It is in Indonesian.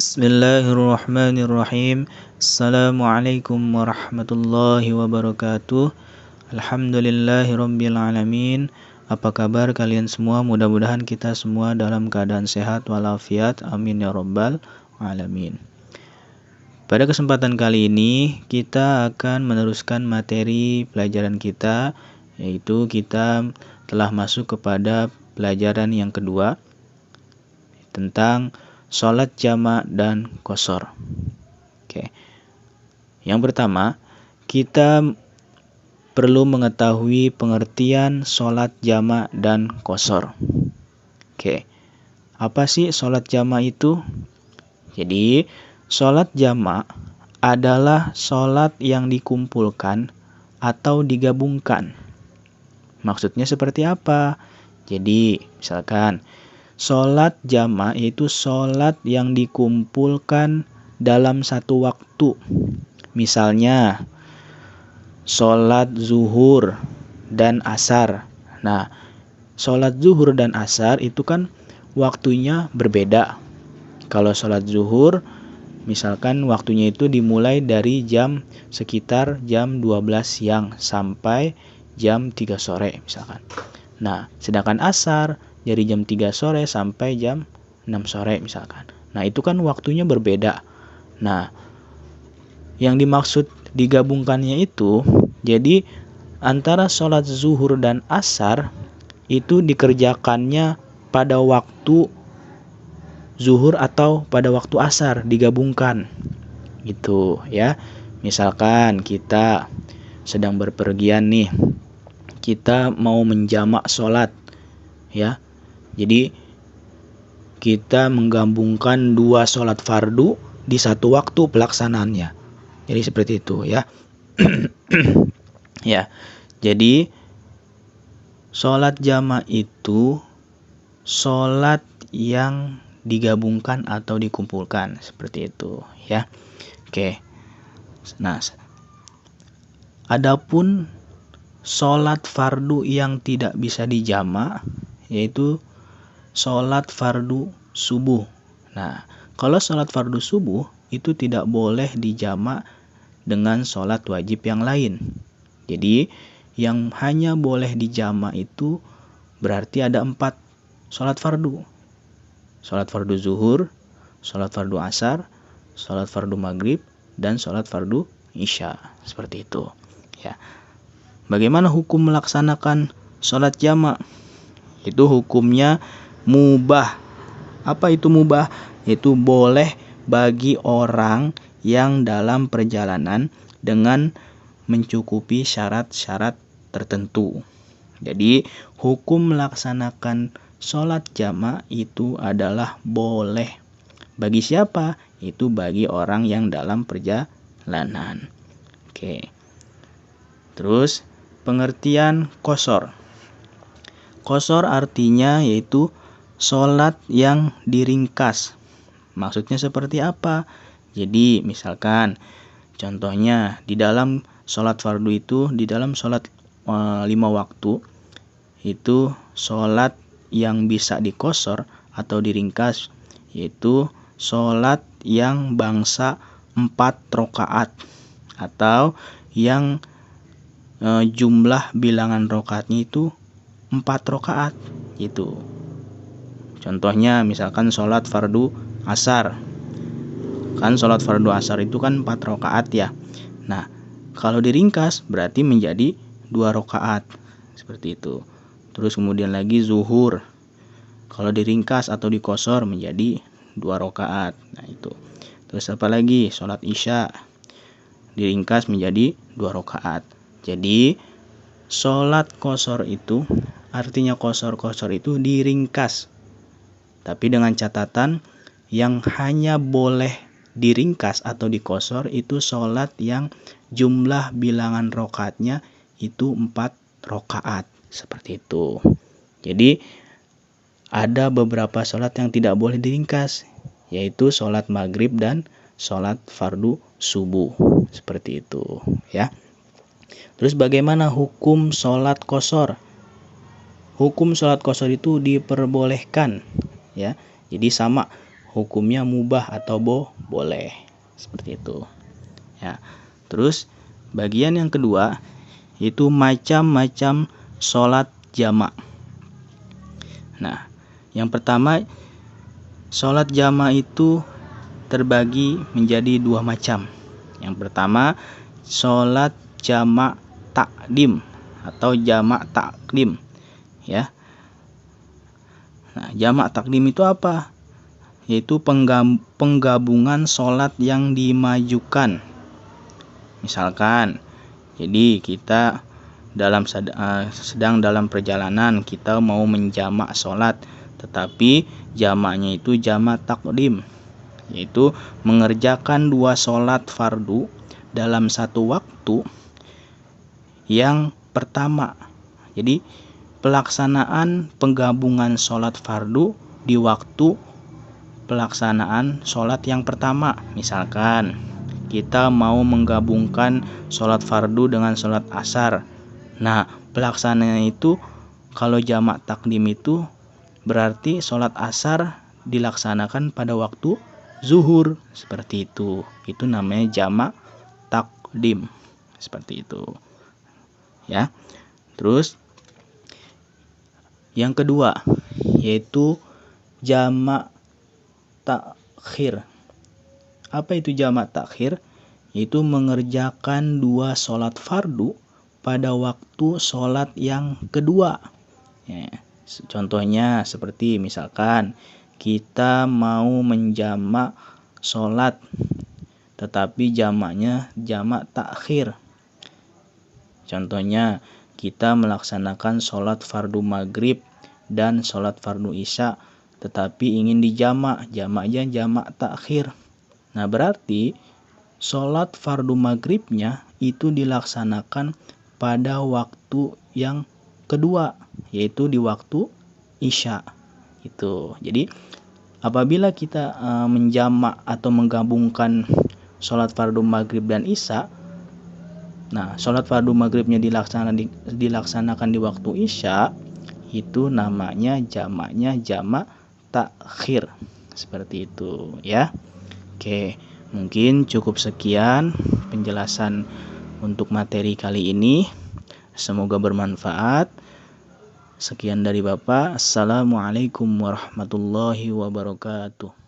Bismillahirrahmanirrahim. Assalamualaikum warahmatullahi wabarakatuh. Alhamdulillahirabbil alamin. Apa kabar kalian semua? Mudah-mudahan kita semua dalam keadaan sehat walafiat. Amin ya rabbal alamin. Pada kesempatan kali ini kita akan meneruskan materi pelajaran kita, yaitu kita telah masuk kepada pelajaran yang kedua tentang sholat jamak dan qashar. Oke. Yang pertama, kita perlu mengetahui pengertian sholat jamak dan qashar. Oke. Apa sih sholat jamak itu? Jadi, sholat jamak adalah sholat yang dikumpulkan atau digabungkan. Maksudnya seperti apa? Jadi, misalkan sholat jamak yaitu sholat yang dikumpulkan dalam satu waktu. Misalnya, sholat zuhur dan asar. Nah, sholat zuhur dan asar itu kan waktunya berbeda. Kalau sholat zuhur, misalkan waktunya itu dimulai dari sekitar jam 12 siang sampai jam 3 sore misalkan. Nah, sedangkan asar dari jam 3 sore sampai jam 6 sore misalkan. Nah, itu kan waktunya berbeda. Nah, yang dimaksud digabungkannya itu, jadi antara sholat zuhur dan asar itu dikerjakannya pada waktu zuhur atau pada waktu asar, digabungkan. Gitu ya. Misalkan kita sedang berpergian nih. Kita mau menjamak sholat ya. Jadi kita menggabungkan dua sholat fardu di satu waktu pelaksanaannya. Jadi seperti itu ya. Ya. Jadi sholat jamak itu sholat yang digabungkan atau dikumpulkan seperti itu ya. Oke. Nah, adapun sholat fardu yang tidak bisa dijamak yaitu sholat fardu subuh. Nah, kalau sholat fardu subuh itu tidak boleh dijamak dengan sholat wajib yang lain. Jadi, yang hanya boleh dijamak itu berarti ada 4 sholat fardu. Sholat fardu zuhur, sholat fardu asar, sholat fardu maghrib, dan sholat fardu isya. Seperti itu. Ya. Bagaimana hukum melaksanakan sholat jamak? Itu hukumnya mubah. Apa itu mubah? Itu boleh bagi orang yang dalam perjalanan dengan mencukupi syarat-syarat tertentu. Jadi hukum melaksanakan sholat jamak itu adalah boleh. Bagi siapa? Itu bagi orang yang dalam perjalanan. Oke. Terus pengertian qashar. Qashar artinya yaitu sholat yang diringkas. Maksudnya seperti apa? Jadi misalkan contohnya di dalam sholat fardu itu, di dalam sholat 5 waktu itu sholat yang bisa diqashar atau diringkas yaitu sholat yang bangsa 4 rakaat atau yang jumlah bilangan rakaatnya itu 4 rakaat gitu. Contohnya misalkan sholat fardu asar. Kan sholat fardu asar itu kan 4 rakaat ya. Nah, kalau diringkas berarti menjadi 2 rakaat. Seperti itu. Terus kemudian lagi zuhur. Kalau diringkas atau diqashar menjadi 2 rakaat. Nah, itu. Terus apa lagi? Sholat isya. Diringkas menjadi 2 rakaat. Jadi sholat qashar itu artinya qashar itu diringkas. Tapi dengan catatan yang hanya boleh diringkas atau diqashar itu sholat yang jumlah bilangan rakaatnya itu 4 rakaat. Seperti itu. Jadi ada beberapa sholat yang tidak boleh diringkas, yaitu sholat maghrib dan sholat fardu subuh. Seperti itu ya. Terus bagaimana hukum sholat qashar? Hukum sholat qashar itu diperbolehkan ya. Jadi sama hukumnya mubah atau boleh. Seperti itu. Ya. Terus bagian yang kedua itu macam-macam sholat jamak. Nah, yang pertama, sholat jamak itu terbagi menjadi dua macam. Yang pertama, sholat jamak takdim atau jamak takdim, ya. Nah, jamak takdim itu apa? Yaitu penggabungan sholat yang dimajukan. Misalkan, jadi kita sedang dalam perjalanan, kita mau menjamak sholat, tetapi jamaknya itu jamak takdim, yaitu mengerjakan 2 sholat fardu dalam satu waktu yang pertama. Jadi pelaksanaan penggabungan sholat fardu di waktu pelaksanaan sholat yang pertama. Misalkan kita mau menggabungkan sholat fardu dengan sholat asar. Nah, pelaksanaan itu kalau jamak takdim itu berarti sholat asar dilaksanakan pada waktu zuhur. Seperti itu. Itu namanya jamak takdim. Seperti itu. Ya. Terus yang kedua yaitu jamak takhir. Apa itu jamak takhir? Yaitu mengerjakan 2 sholat fardu pada waktu sholat yang kedua. Ya, contohnya seperti misalkan kita mau menjamak sholat, tetapi jamaknya jamak takhir. Contohnya kita melaksanakan sholat fardu maghrib dan sholat fardu isya, tetapi ingin dijamak, jamaknya jamak takhir. Nah, berarti sholat fardu maghribnya itu dilaksanakan pada waktu yang kedua, yaitu di waktu isya. Itu. Jadi apabila kita menjamak atau menggabungkan sholat fardu maghrib dan isya, nah sholat fardu maghribnya dilaksanakan di waktu isya, itu namanya jamaknya jamak takhir. Seperti itu, ya. Oke, mungkin cukup sekian penjelasan untuk materi kali ini. Semoga bermanfaat. Sekian dari Bapak. Assalamualaikum warahmatullahi wabarakatuh.